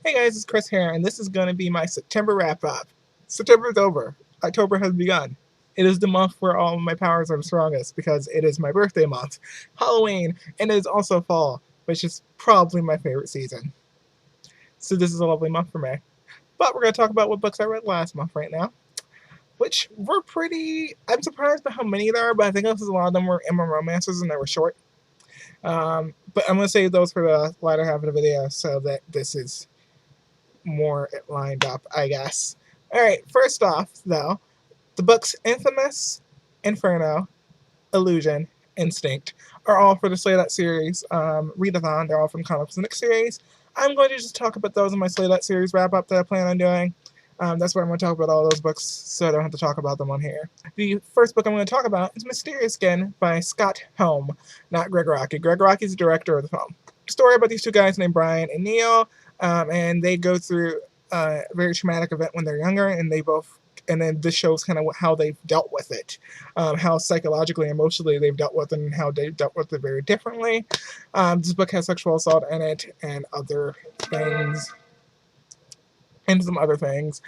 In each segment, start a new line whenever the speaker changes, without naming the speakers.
Hey guys, it's Chris here, and this is going to be my September wrap-up. September is over. October has begun. It is the month where all of my powers are the strongest because it is my birthday month, Halloween, and it is also fall, which is probably my favorite season. So this is a lovely month for me. But we're going to talk about what books I read last month right now, which were pretty... I'm surprised by how many there are, but I think a lot of them were Emma romances and they were short. But I'm going to save those for the latter half of the video so that this is more lined up, I guess. Alright, first off, though, the books Infamous, Inferno, Illusion, Instinct are all for the Slay series readathon. They're all from Comics Next series. I'm going to just talk about those in my Slay series wrap-up that I plan on doing. That's where I'm going to talk about all those books, so I don't have to talk about them on here. The first book I'm going to talk about is Mysterious Skin by Scott Helm, not Greg Rocky. Greg Rocky's the director of the film. Story about these two guys named Brian and Neil, and they go through a very traumatic event when they're younger, and then this shows kind of how they've dealt with it, how psychologically, emotionally they've dealt with it, and how they've dealt with it very differently. This book has sexual assault in it and other things. And some other things.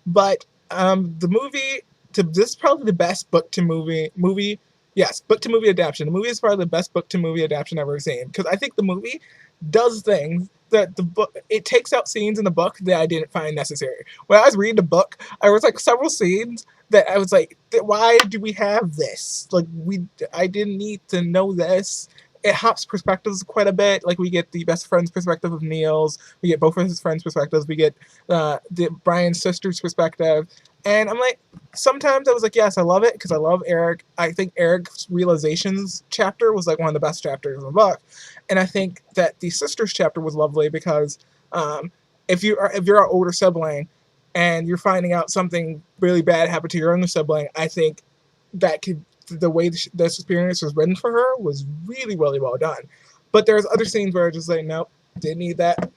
But the movie, this is probably the best book to movie. Yes, book to movie adaptation. The movie is probably the best book to movie adaptation I've ever seen, because I think the movie does things that the book, it takes out scenes in the book that I didn't find necessary. When I was reading the book, I was like several scenes that I was like, why do we have this? Like, I didn't need to know this. It hops perspectives quite a bit. Like, we get the best friend's perspective of Neil's, we get both of his friends' perspectives, we get the Brian's sister's perspective, and I'm like, sometimes I was like, yes, I love it, because I love Eric. I think Eric's realizations chapter was like one of the best chapters in the book, and I think that the sister's chapter was lovely because if you're an older sibling and you're finding out something really bad happened to your younger sibling, I think that the way this experience was written for her was really, really well done. But there's other scenes where I just like, nope, didn't need that,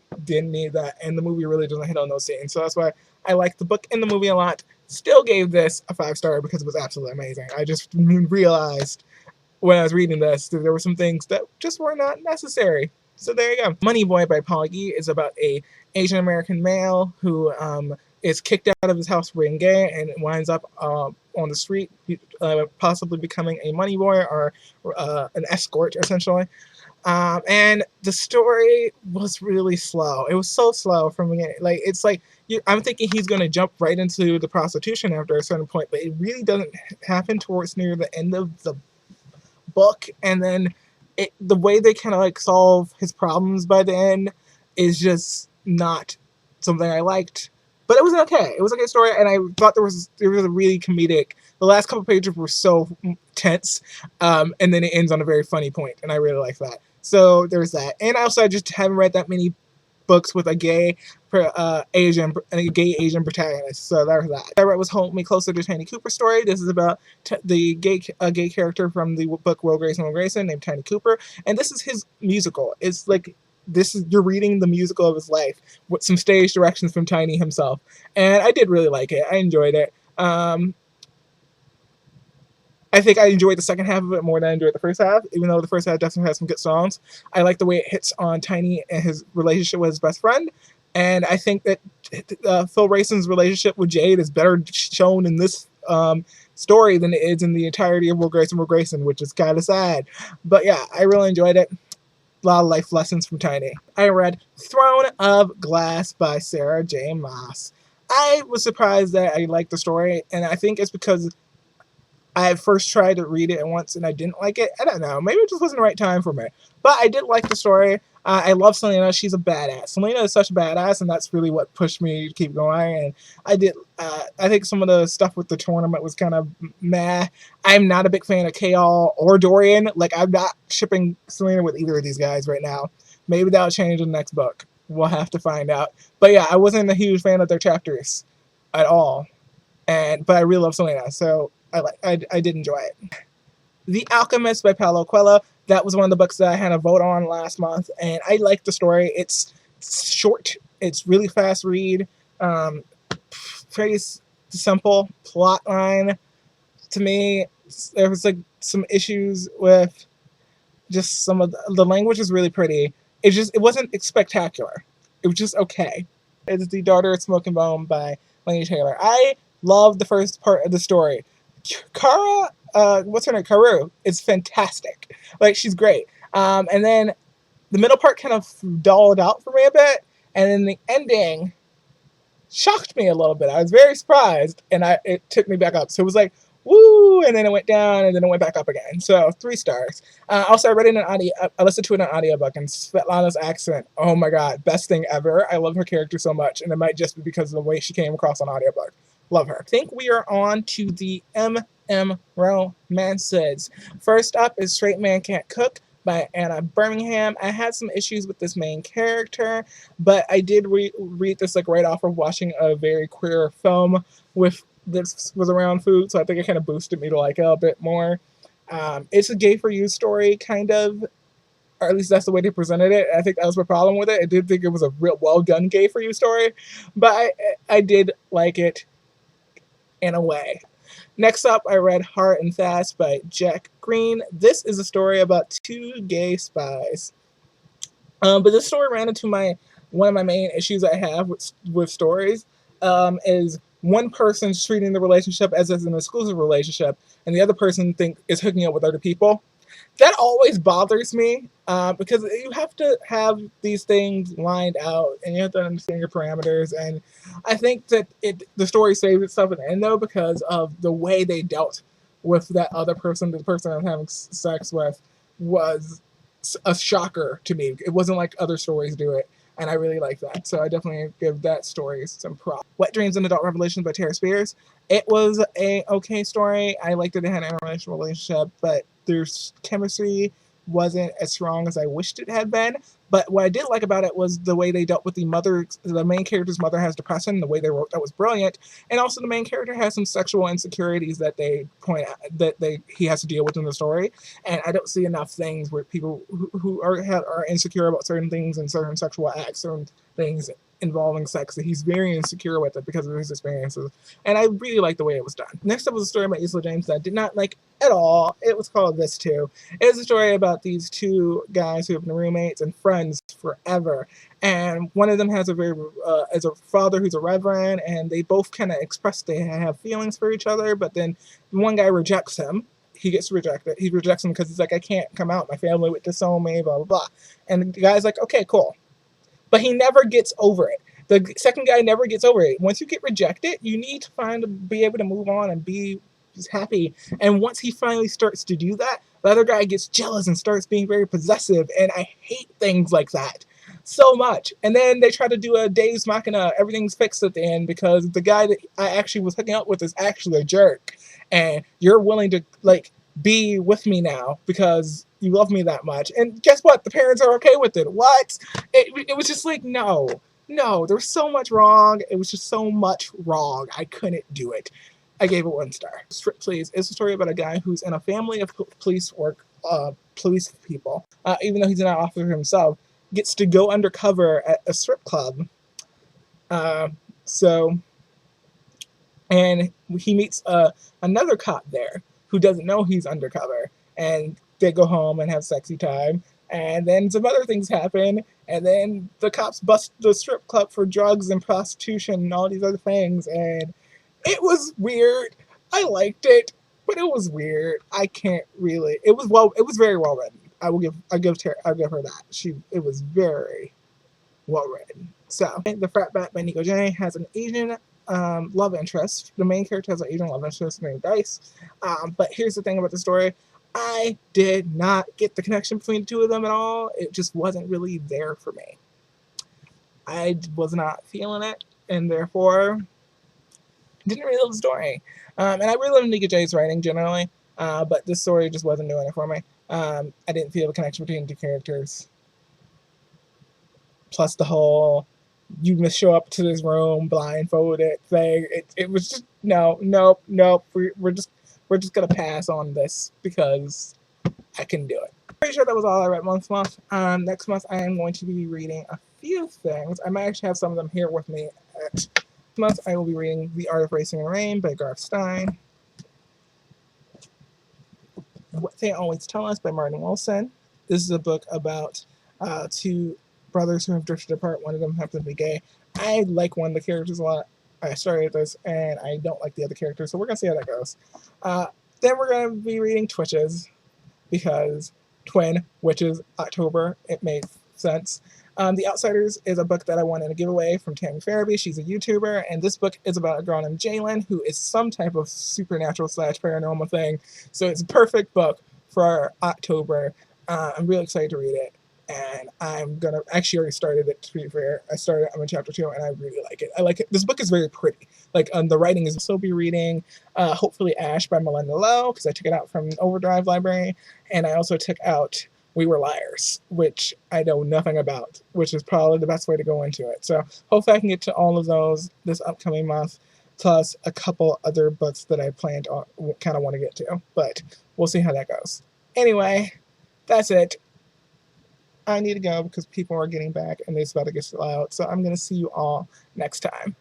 and the movie really doesn't hit on those scenes. So that's why I like the book and the movie a lot. Still gave this a 5-star because it was absolutely amazing. I just realized when I was reading this that there were some things that just were not necessary. So there you go. Money Boy by Paul Yee is about a Asian American male who is kicked out of his house for being gay and winds up on the street, possibly becoming a money boy or an escort, essentially. And the story was really slow. It was so slow from the beginning. Like, it's like, I'm thinking he's going to jump right into the prostitution after a certain point, but it really doesn't happen towards near the end of the book. And then the way they kind of like solve his problems by the end is just not something I liked. But it was okay. It was a good story, and I thought there was a really comedic. The last couple pages were so tense, and then it ends on a very funny point, and I really like that. So there's that. And also, I just haven't read that many books with a gay Asian protagonist. So there's that. I read was Hold Me Closer to Tiny Cooper story. This is about the gay character from the book Will Grayson named Tiny Cooper, and this is his musical. It's like, you're reading the musical of his life with some stage directions from Tiny himself, and I did really like it. I enjoyed it. I think I enjoyed the second half of it more than I enjoyed the first half, even though the first half definitely has some good songs. I like the way it hits on Tiny and his relationship with his best friend, and I think that Phil Rayson's relationship with Jade is better shown in this story than it is in the entirety of Will Grayson, which is kind of sad. But yeah, I really enjoyed it. A lot of life lessons from Tiny. I read Throne of Glass by Sarah J. Maas. I was surprised that I liked the story, and I think it's because I first tried to read it once and I didn't like it. I don't know. Maybe it just wasn't the right time for me. But I did like the story. I love Selena. She's a badass. Selena is such a badass, and that's really what pushed me to keep going. And I think some of the stuff with the tournament was kind of meh. I'm not a big fan of K.All or Dorian. Like, I'm not shipping Selena with either of these guys right now. Maybe that'll change in the next book. We'll have to find out. But yeah, I wasn't a huge fan of their chapters at all. But I really love Selena, so I did enjoy it. The Alchemist by Paulo Coelho. That was one of the books that I had a vote on last month, and I liked the story. It's short. It's really fast read. Pretty simple plot line. To me, there was like some issues with just some of the language is really pretty. It wasn't spectacular. It was just okay. It's The Daughter of Smoke and Bone by Laini Taylor. I love the first part of the story. Kara, what's her name? Karu is fantastic. Like, she's great. And then the middle part kind of dulled out for me a bit, and then the ending shocked me a little bit. I was very surprised, and it took me back up. So it was like, woo, and then it went down, and then it went back up again. So 3 stars. Also, I read it in an audio. I listened to it in an audiobook, and Svetlana's accent, oh my god, best thing ever. I love her character so much, and it might just be because of the way she came across on audiobook. Love her. I think we are on to the MM romances. First up is Straight Man Can't Cook by Anna Birmingham. I had some issues with this main character, but I did read this like right off of watching a very queer film with this was around food, so I think it kind of boosted me to like it a bit more. It's a gay for you story, kind of, or at least that's the way they presented it. I think that was my problem with it. I did think it was a real well done gay for you story, but I did like it in a way. Next up, I read Hard and Fast by Jack Green. This is a story about 2 gay spies. But this story ran into one of my main issues I have with stories, is one person treating the relationship as an exclusive relationship, and the other person is hooking up with other people. That always bothers me, because you have to have these things lined out, and you have to understand your parameters. And I think that the story saves itself at the end, though, because of the way they dealt with that other person. The person I'm having sex with was a shocker to me. It wasn't like other stories do it, and I really like that. So I definitely give that story some props. Wet Dreams and Adult Revelations by Tara Spears. It was a okay story. I liked that it had an interracial relationship, but their chemistry wasn't as strong as I wished it had been. But what I did like about it was the way they dealt with the mother. The main character's mother has depression. The way they wrote that was brilliant. And also the main character has some sexual insecurities that they point out that he has to deal with in the story. And I don't see enough things where people who are insecure about certain things and certain sexual acts, certain things involving sex, that he's very insecure with it because of his experiences. And I really like the way it was done. Next up was a story about Isla James that I did not like at all. It was called This Too. It is a story about these 2 guys who have been roommates and friends forever. And one of them has as a father who's a reverend, and they both kind of express they have feelings for each other, but then one guy rejects him. He gets rejected. He rejects him because he's like, I can't come out. My family would disown me, blah, blah, blah. And the guy's like, okay, cool. But he never gets over it. The second guy never gets over it. Once you get rejected, you need to be able to move on and be just happy. And once he finally starts to do that, the other guy gets jealous and starts being very possessive. And I hate things like that so much. And then they try to do a Deus Machina, everything's fixed at the end because the guy that I actually was hooking up with is actually a jerk. And you're willing to be with me now because you love me that much. And guess what? The parents are okay with it. What? It was just like, no, there was so much wrong. It was just so much wrong. I couldn't do it. I gave it 1 star. Strip Please is a story about a guy who's in a family of police people, even though he's not an officer himself, gets to go undercover at a strip club. And he meets another cop there who doesn't know he's undercover, and they go home and have sexy time, and then some other things happen, and then the cops bust the strip club for drugs and prostitution and all these other things, and it was weird. I liked it, but it was weird. I can't really. It was very well written. I'll give her that. It was very well written. So, The Frat Back by Nico J has an Asian love interest. The main character has an Asian love interest named Dice. But here's the thing about the story. I did not get the connection between the 2 of them at all. It just wasn't really there for me. I was not feeling it, and therefore didn't really love the story. And I really love Nico J's writing generally, but this story just wasn't doing it for me. I didn't feel the connection between the 2 characters. Plus the whole you must show up to this room blindfolded thing. It was just nope. We're just gonna pass on this because I can do it. Pretty sure that was all I read this month. Next month I am going to be reading a few things. I might actually have some of them here with me. This month I will be reading The Art of Racing in Rain by Garth Stein. What They Always Tell Us by Martin Wilson. This is a book about 2 brothers who have drifted apart. One of them happens to be gay. I like one of the characters a lot. I started this, and I don't like the other characters, so we're going to see how that goes. Then we're going to be reading Twitches, because Twin, which is October, it made sense. The Outsiders is a book that I wanted to give away from Tammy Farabee. She's a YouTuber, and this book is about a girl named Jalen, who is some type of supernatural / paranormal thing. So it's a perfect book for October. I'm really excited to read it, and I'm gonna actually already started it. To be fair, I'm in chapter 2, and I really like it. I like it. This book is very pretty. Like the writing is. Also be reading, hopefully Ash by Melinda Lowe, because I took it out from Overdrive Library, and I also took out We Were Liars, which I know nothing about, which is probably the best way to go into it. So hopefully I can get to all of those this upcoming month, plus a couple other books that I planned on, kind of want to get to, but we'll see how that goes. Anyway, that's it. I need to go because people are getting back and it's about to get out. So I'm going to see you all next time.